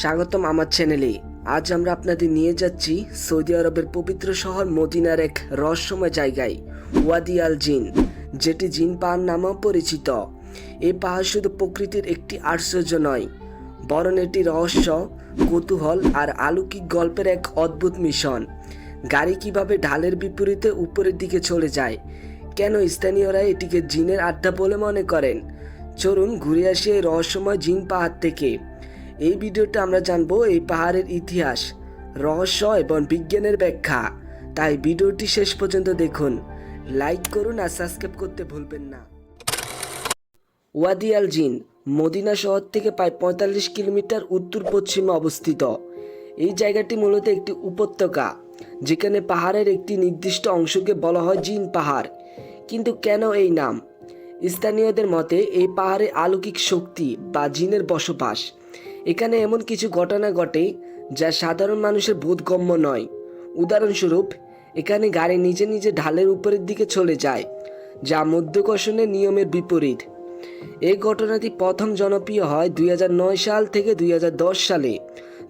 স্বাগতম আমার চ্যানেলে। আজ আমরা আপনাদের নিয়ে যাচ্ছি সৌদি আরবের পবিত্র শহর মদিনার এক রহস্যময় জায়গায়, ওয়াদি আল জিন, যেটি জিন পাহাড় নামেও পরিচিত। এই পাহাড় শুধু প্রকৃতির একটি আশ্চর্য নয়, বরং এটি রহস্য, কৌতূহল আর অলৌকিক গল্পের এক অদ্ভুত মিশন। গাড়ি কিভাবে ঢালের বিপরীতে উপরের দিকে চলে যায়, কেন স্থানীয়রা এটিকে জিনের আড্ডা বলে মনে করেন, চলুন ঘুরে আসি এই রহস্যময় জিন পাহাড় থেকে। এই ভিডিওতে আমরা জানবো এই পাহাড়ের ইতিহাস, রহস্য এবং বিজ্ঞানের ব্যাখ্যা। তাই ভিডিওটি শেষ পর্যন্ত দেখুন, লাইক করুন আর সাবস্ক্রাইব করতে ভুলবেন না। ওয়াদি আল জিন মদিনা শহর থেকে প্রায় 45 কিলোমিটার উত্তর পশ্চিমে অবস্থিত। এই জায়গাটি মূলত একটি উপত্যকা, যেখানে পাহাড়ের একটি নির্দিষ্ট অংশকে বলা হয় জিন পাহাড়। কিন্তু কেন এই নাম? স্থানীয়দের মতে এই পাহাড়ে অলৌকিক শক্তি বা জিনের বসবাস। এখানে এমন কিছু ঘটনা ঘটে যা সাধারণ মানুষের বোধগম্য নয়। উদাহরণস্বরূপ, এখানে গাড়ি নিজে নিজে ঢালের উপরের দিকে চলে যায়, যা মাধ্যাকর্ষণের নিয়মের বিপরীত। এই ঘটনাটি প্রথম জনপ্রিয় হয় 2009 সাল থেকে 2010 সালে,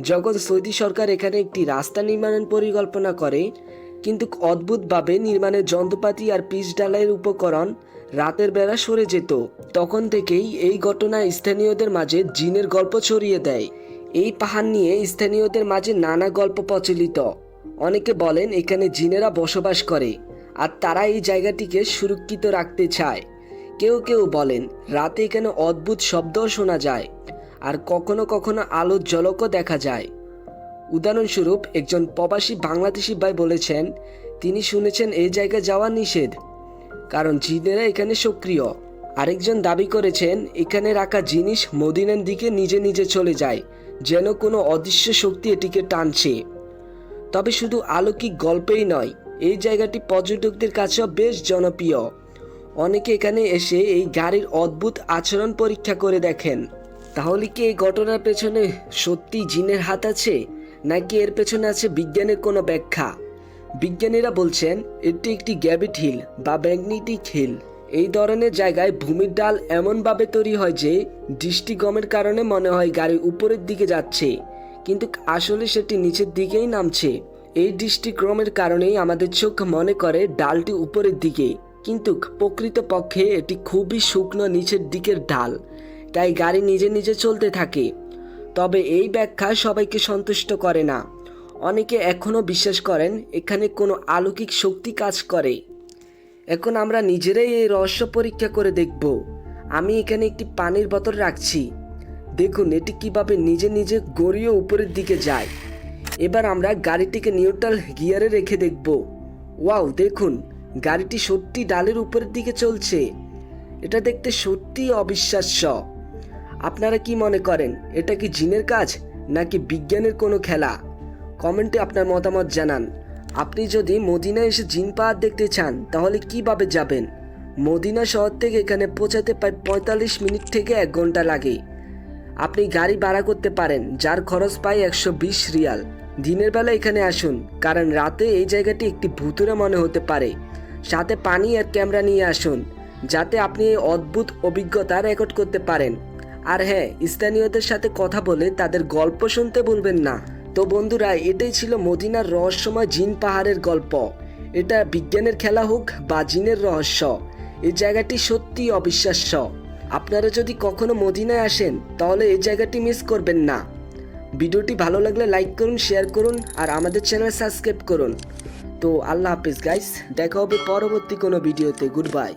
যখন সৌদি সরকার এখানে একটি রাস্তা নির্মাণের পরিকল্পনা করে। কিন্তু অদ্ভুতভাবে নির্মাণের যন্ত্রপাতি আর পিচ ঢালাইয়ের উপকরণ রাতের বেলা সরে যেত। তখন থেকেই এই ঘটনা স্থানীয়দের মাঝে জিনের গল্প ছড়িয়ে দেয়। এই পাহাড় নিয়ে স্থানীয়দের মাঝে নানা গল্প প্রচলিত। অনেকে বলেন এখানে জিনেরা বসবাস করে আর তারা এই জায়গাটিকে সুরক্ষিত রাখতে চায়। কেউ কেউ বলেন রাতে এখানে অদ্ভুত শব্দও শোনা যায়, আর কখনো কখনো আলোর ঝলকও দেখা যায়। উদাহরণস্বরূপ, একজন প্রবাসী বাংলাদেশি ভাই বলেছেন তিনি শুনেছেন এই জায়গায় যাওয়া নিষেধ, কারণ জিনেরা এখানে সক্রিয়। আরেকজন দাবি করেছেন এখানে রাখা জিনিস মদিনার দিকে নিজে নিজে চলে যায়, যেন কোনো অদৃশ্য শক্তি এটিকে টানছে। তবে শুধু অলৌকিক গল্পেই নয়, এই জায়গাটি পর্যটকদের কাছেও বেশ জনপ্রিয়। অনেকে এখানে এসে এই গাড়ির অদ্ভুত আচরণ পরীক্ষা করে দেখেন। তাহলে কি এই ঘটনার পেছনে সত্যি জিনের হাত আছে, নাকি এর পেছনে আছে বিজ্ঞানের কোনো ব্যাখ্যা? বিজ্ঞানীরা বলছেন এটি একটি গ্র্যাভিটি হিল বা ম্যাগনেটিক হিল। এই ধরনের জায়গায় ভূমির ঢাল এমনভাবে তৈরি হয় যে দৃষ্টিগমের কারণে মনে হয় গাড়ি উপরের দিকে যাচ্ছে, কিন্তু আসলে সেটি নিচের দিকেই নামছে। এই দৃষ্টিক্রমের কারণেই আমাদের চোখ মনে করে ডালটি উপরের দিকে, কিন্তু প্রকৃতপক্ষে এটি খুবই শুকনো নিচের দিকের ঢাল। তাই গাড়ি নিজে নিজে চলতে থাকে। তবে এই ব্যাখ্যা সবাইকে সন্তুষ্ট করে না। অনেকে এখনও বিশ্বাস করেন এখানে কোনো অলৌকিক শক্তি কাজ করে। এখন আমরা নিজেরাই এই রহস্য পরীক্ষা করে দেখব। আমি এখানে একটি পানির বোতল রাখছি, দেখুন এটি কিভাবে নিজে নিজে গড়িয়ে উপরের দিকে যায়। এবার আমরা গাড়িটিকে নিউট্রাল গিয়ারে রেখে দেখব। ওয়াও, দেখুন গাড়িটি সত্যি ডালের উপরের দিকে চলছে। এটা দেখতে সত্যিই অবিশ্বাস্য। আপনারা কি মনে করেন, এটা কি জিনের কাজ নাকি বিজ্ঞানের কোনো খেলা? কমেন্টে আপনার মতামত জানান। আপনি যদি মদিনায় এসে জিন পাহাড় দেখতে চান তাহলে কিভাবে যাবেন? মদিনা শহর থেকে এখানে পৌঁছাতে প্রায় 45 মিনিট থেকে 1 ঘন্টা লাগে। আপনি গাড়ি ভাড়া করতে পারেন, যার খরচ প্রায় 120 রিয়াল। দিনের বেলা এখানে আসুন, কারণ রাতে এই জায়গাটি একটি ভুতুড়ে মনে হতে পারে। সাথে পানি আর ক্যামেরা নিয়ে আসুন, যাতে আপনি এই অদ্ভুত অভিজ্ঞতা রেকর্ড করতে পারেন। আর হ্যাঁ, স্থানীয়দের সাথে কথা বলে তাদের গল্প শুনতে ভুলবেন না। তো বন্ধুরা, এটাই ছিল মদিনার রহস্যময় জিন পাহাড়ের গল্প। এটা বিজ্ঞানের খেলা হোক বা জিনের রহস্য, এই জায়গাটি সত্যিই অবিশ্বাস্য। আপনারা যদি কখনো মদিনায় আসেন তাহলে এই জায়গাটি মিস করবেন না। ভিডিওটি ভালো লাগলে লাইক করুন, শেয়ার করুন আর আমাদের চ্যানেল সাবস্ক্রাইব করুন। তো আল্লাহ হাফিজ গাইস, দেখা হবে পরবর্তী কোনো ভিডিওতে। Good bye.